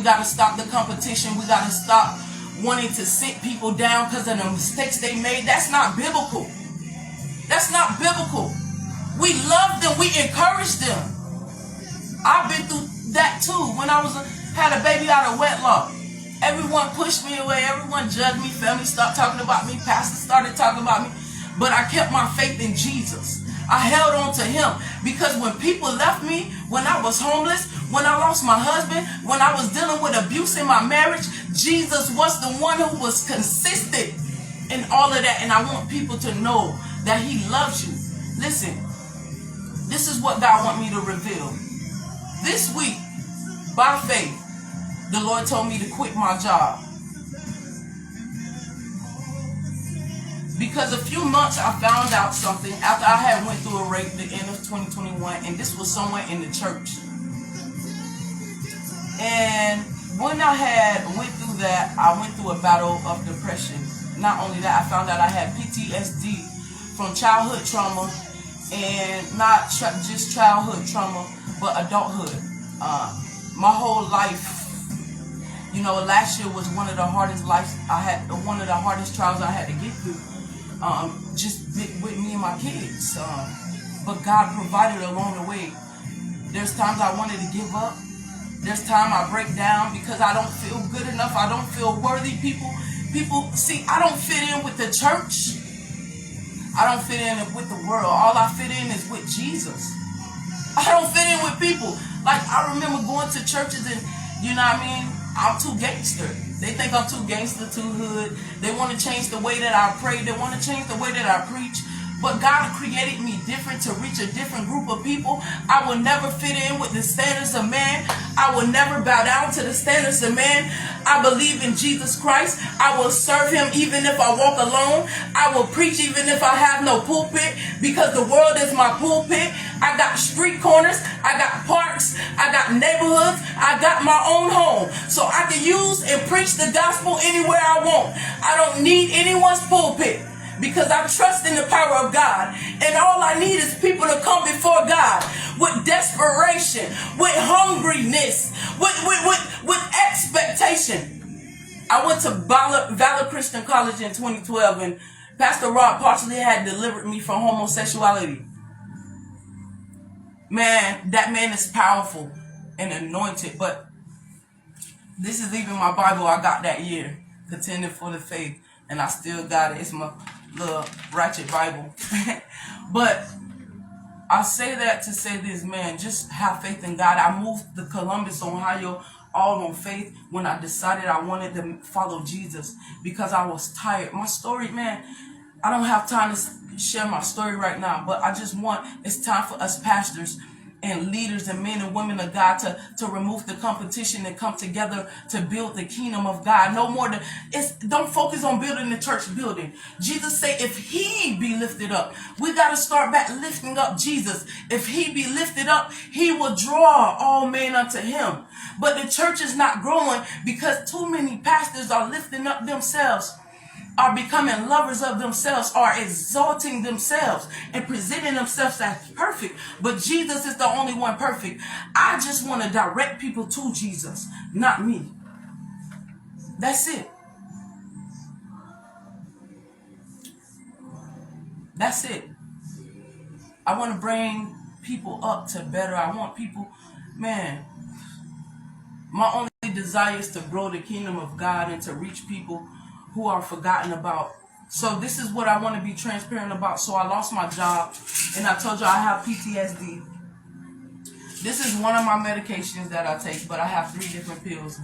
We got to stop the competition. We got to stop wanting to sit people down because of the mistakes they made. That's not biblical. That's not biblical. We love them. We encourage them. I've been through that too. When I had a baby out of wedlock, everyone pushed me away. Everyone judged me. Family stopped talking about me. Pastors started talking about me. But I kept my faith in Jesus. I held on to him, because when people left me, when I was homeless, when I lost my husband, when I was dealing with abuse in my marriage, Jesus was the one who was consistent in all of that. And I want people to know that he loves you. Listen, this is what God wants me to reveal. This week, by faith, the Lord told me to quit my job. Because a few months I found out something after I had went through a rape at the end of 2021, and this was somewhere in the church. And when I had went through that, I went through a battle of depression. Not only that, I found out I had PTSD from childhood trauma, and not just childhood trauma, but adulthood. My whole life, last year was one of the hardest one of the hardest trials I had to get through. Just with me and my kids. But God provided along the way. There's times I wanted to give up. There's time I break down because I don't feel good enough. I don't feel worthy. People see, I don't fit in with the church. I don't fit in with the world. All I fit in is with Jesus. I don't fit in with people. Like, I remember going to churches and, I'm too gangster. They think I'm too gangster, too hood. They want to change the way that I pray. They want to change the way that I preach. But God created me different to reach a different group of people. I will never fit in with the standards of man. I will never bow down to the standards of man. I believe in Jesus Christ. I will serve him even if I walk alone. I will preach even if I have no pulpit, because the world is my pulpit. I got street corners. I got parks. I got neighborhoods. I got my own home. So I can use and preach the gospel anywhere I want. I don't need anyone's pulpit, because I trust in the power of God. And all I need is people to come before God with desperation, with hungriness, with expectation. I went to Valor Christian College in 2012, and Pastor Rob partially had delivered me from homosexuality. Man, that man is powerful and anointed. But this is even my Bible I got that year, contending for the faith. And I still got it. It's my little ratchet Bible. But I say that to say this, man, just have faith in God. I moved to Columbus, Ohio, all on faith when I decided I wanted to follow Jesus, because I was tired. My story, man, I don't have time to share my story right now, but I just it's time for us pastors and leaders and men and women of God to remove the competition and come together to build the kingdom of God. No more don't focus on building the church building. Jesus said, if he be lifted up, we got to start back lifting up Jesus. If he be lifted up, he will draw all men unto him. But the church is not growing because too many pastors are lifting up themselves, are becoming lovers of themselves, are exalting themselves and presenting themselves as perfect. But Jesus is the only one perfect. I just want to direct people to Jesus, not me. That's it. That's it. I want to bring people up to better. I want people, man, my only desire is to grow the kingdom of God and to reach people who are forgotten about. So this is what I want to be transparent about. So I lost my job, and I told you I have PTSD. This is one of my medications that I take, but I have 3 different pills.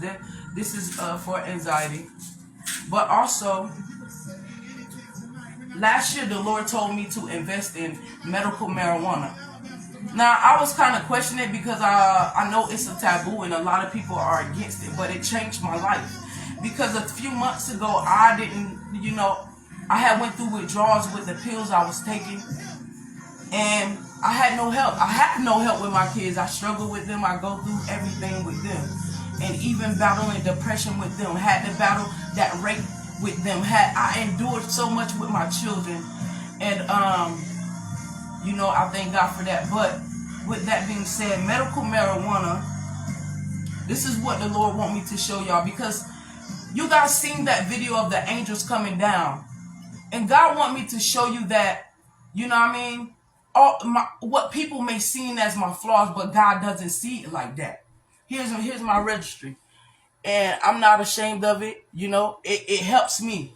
This is for anxiety. But also, last year the Lord told me to invest in medical marijuana. Now, I was kind of questioning it because I know it's a taboo and a lot of people are against it, but it changed my life. Because a few months ago, I didn't, I had went through withdrawals with the pills I was taking, and I had no help. I have no help with my kids. I struggle with them. I go through everything with them, and even battling depression with them. Had to battle that rape with them. I endured so much with my children, and I thank God for that. But with that being said, medical marijuana This is what the Lord want me to show y'all, because you guys seen that video of the angels coming down, and God want me to show you that, you know what I mean, what people may see as my flaws, but God doesn't see it like that. Here's my registry, and I'm not ashamed of it. You know, it helps me.